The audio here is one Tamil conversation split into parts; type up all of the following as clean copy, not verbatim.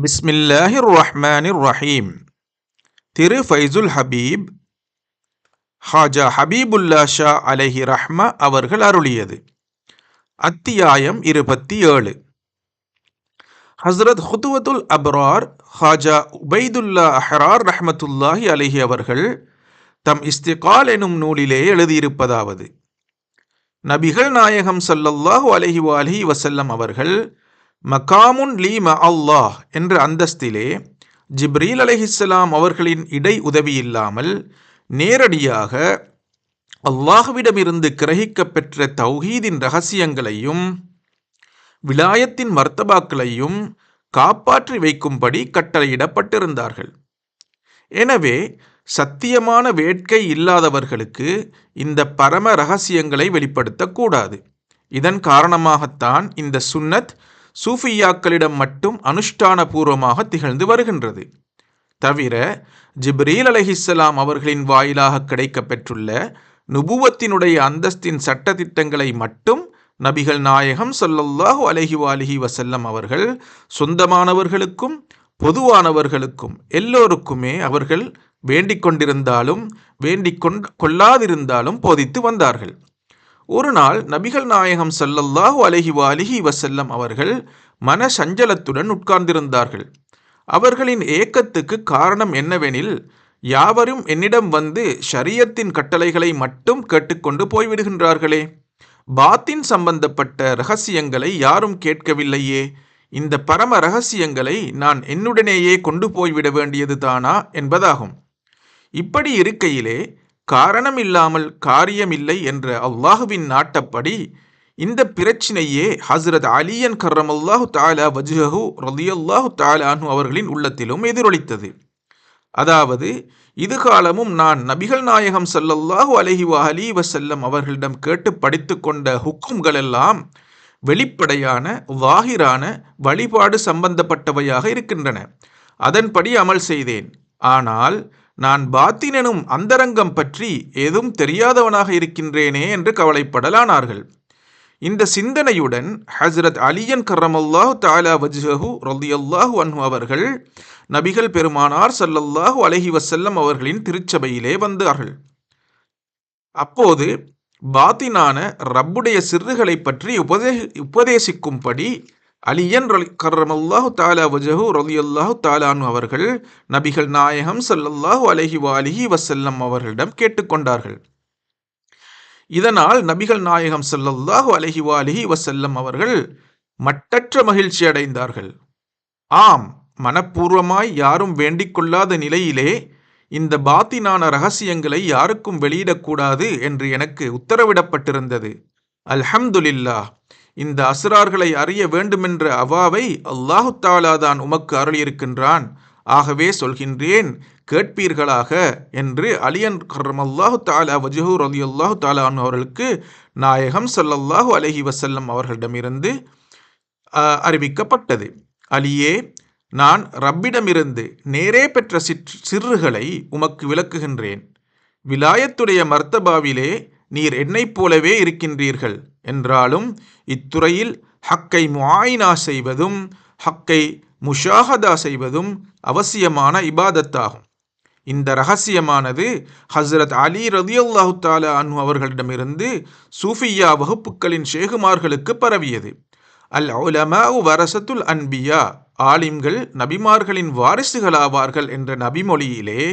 பிஸ்மில்லாஹிர் ரஹ்மானிர் ரஹீம். திரு ஃபைசுல் ஹபீப் ஹாஜா ஹபீபுல்லா ஷா அலைஹி ரஹ்மா அவர்கள் அருளியது. அத்தியாயம் 27. ஹஸ்ரத் ஹுதுவத்துல் அப்ரார் ஹாஜா உபைதுல்லா அஹ்ரார் ரஹ்மத்துல்லாஹி அலைஹி அவர்கள் தம் இஸ்திகால் எனும் நூலிலே எழுதியிருப்பதாவது: நபிகள் நாயகம் ஸல்லல்லாஹு அலைஹி வஸல்லம் அவர்கள் மகாமுன் லீ அல்லாஹ் என்ற அந்தஸ்திலே ஜிப்ரீல் அலைஹிஸ்ஸலாம் அவர்களின் இடை உதவியில்லாமல் நேரடியாக அல்லாஹ்விடமிருந்து கிரகிக்கப் பெற்ற தௌஹீதின் இரகசியங்களையும் விலாயத்தின் மர்த்தபாக்களையும் காப்பாற்றி வைக்கும்படி கட்டளையிடப்பட்டிருந்தார்கள். எனவே சத்தியமான வேட்கை இல்லாதவர்களுக்கு இந்த பரம இரகசியங்களை வெளிப்படுத்தக்கூடாது. இதன் காரணமாகத்தான் இந்த சுன்னத் சூஃபியாக்களிடம் மட்டும் அனுஷ்டான பூர்வமாக திகழ்ந்து வருகின்றது. தவிர ஜிப்ரீல் அலைஹிஸ்ஸலாம் அவர்களின் வாயிலாக கிடைக்கப் பெற்றுள்ள நுபுவத்தினுடைய அந்தஸ்தின் சட்டதிட்டங்களை மட்டும் நபிகள் நாயகம் ஸல்லல்லாஹு அலைஹி வஸல்லம் அவர்கள் சொந்தமானவர்களுக்கும் பொதுவானவர்களுக்கும் எல்லோருக்குமே அவர்கள் வேண்டிக் கொண்டிருந்தாலும் வேண்டிக் கொள்ளாதிருந்தாலும் போதித்து வந்தார்கள். ஒரு நாள் நபிகள் நாயகம் ஸல்லல்லாஹு அலைஹி வஸல்லம் அவர்கள் மன சஞ்சலத்துடன் உட்கார்ந்திருந்தார்கள். அவர்களின் ஏக்கத்துக்கு காரணம் என்னவெனில், யாவரும் என்னிடம் வந்து ஷரியத்தின் கட்டளைகளை மட்டும் கேட்டுக்கொண்டு போய்விடுகின்றார்களே, பாத்தின் சம்பந்தப்பட்ட இரகசியங்களை யாரும் கேட்கவில்லையே, இந்த பரம இரகசியங்களை நான் என்னுடனேயே கொண்டு போய்விட வேண்டியது தானா என்பதாகும். இப்படி இருக்கையிலே காரணம் இல்லாமல் காரியமில்லை என்ற அல்லாஹுவின் நாட்டப்படி இந்த பிரச்சினையே ஹஸ்ரத் அலியன் கர்ரமல்லாஹு தஆலா வஜ்ஹஹு ரலியல்லாஹு தஆலா அன்ஹு அவர்களின் உள்ளத்திலும் எதிரொலித்தது. அதாவது, இதுகாலமும் நான் நபிகள் நாயகம் ஸல்லல்லாஹு அலைஹி வஸல்லம் அவர்களிடம் கேட்டு படித்து கொண்ட ஹுக்கும்களெல்லாம் வெளிப்படையான வாஹிரான வழிபாடு சம்பந்தப்பட்டவையாக இருக்கின்றன. அதன்படி அமல் செய்தேன். ஆனால் நான் பாத்தின் எனும் அந்தரங்கம் பற்றி ஏதும் தெரியாதவனாக இருக்கின்றேனே என்று கவலைப்படலானார்கள். இந்த சிந்தனையுடன் ஹஸ்ரத் அலியன் கர்ரமல்லாஹு தஆலா வஜ்ஹஹு ரலியல்லாஹு அன்ஹு அவர்கள் நபிகள் பெருமானார் ஸல்லல்லாஹு அலைஹி வஸல்லம் அவர்களின் திருச்சபையிலே வந்தார்கள். அப்போது பாத்தினான ரப்புடைய சிர்றுகளை பற்றி உபதேசிக்கும்படி அலியன் கர்ரமல்லாஹு தஆலா வஜ்ஹஹு ரலியல்லாஹு தஆலா அன்ஹு அவர்கள் நபிகள் நாயகம் ஸல்லல்லாஹு அலைஹி வஸல்லம் அவர்களிடம் கேட்டுக்கொண்டார்கள். இதனால் நபிகள் நாயகம் ஸல்லல்லாஹு அலைஹி வஸல்லம் அவர்கள் மட்டற்ற மகிழ்ச்சி அடைந்தார்கள். ஆம், மனப்பூர்வமாய் யாரும் வேண்டிக் கொள்ளாத நிலையிலே இந்த பாத்தினான இரகசியங்களை யாருக்கும் வெளியிடக்கூடாது என்று எனக்கு உத்தரவிடப்பட்டிருந்தது. அல்ஹம்துலில்லாஹ், இந்த அஸ்ரார்களை அறிய வேண்டுமென்ற அவாவை அல்லாஹு தஆலா தான் உமக்கு அருளியிருக்கின்றான். ஆகவே சொல்கின்றேன், கேட்பீர்களாக என்று அலியன் கர்ரமல்லாஹு தஆலா வஜ்ஹஹு ரலியல்லாஹு தஆலா அன்ஹு அவர்களுக்கு நாயகம் ஸல்லல்லாஹு அலைஹி வஸல்லம் அவர்களிடமிருந்து அறிவிக்கப்பட்டது. அலியே, நான் ரப்பிடமிருந்து நேரே பெற்ற சிர்றுகளை உமக்கு விளக்குகின்றேன். விலாயத்துடைய மர்த்தபாவிலே நீர் என்னைப் போலவே இருக்கின்றீர்கள் என்றாலும் இத்துறையில் ஹக்கை முஆயினா செய்வதும் ஹக்கை முஷாஹதா செய்வதும் அவசியமான இபாதத்தாகும். இந்த இரகசியமானது ஹஸ்ரத் அலி ரலியல்லாஹு தஆலா அன்ஹு அவர்களிடமிருந்து சூஃபியா வகுப்புகளின் ஷேகுமார்களுக்கு பரவியது. அல் உலமாஉ வரசத்துல் அன்பியா, ஆலிம்கள் நபிமார்களின் வாரிசுகளாவார்கள் என்ற நபிமொழியிலே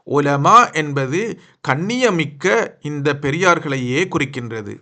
உலமா என்பது கண்ணியமிக்க இந்த பெரியார்களையே குறிக்கின்றது.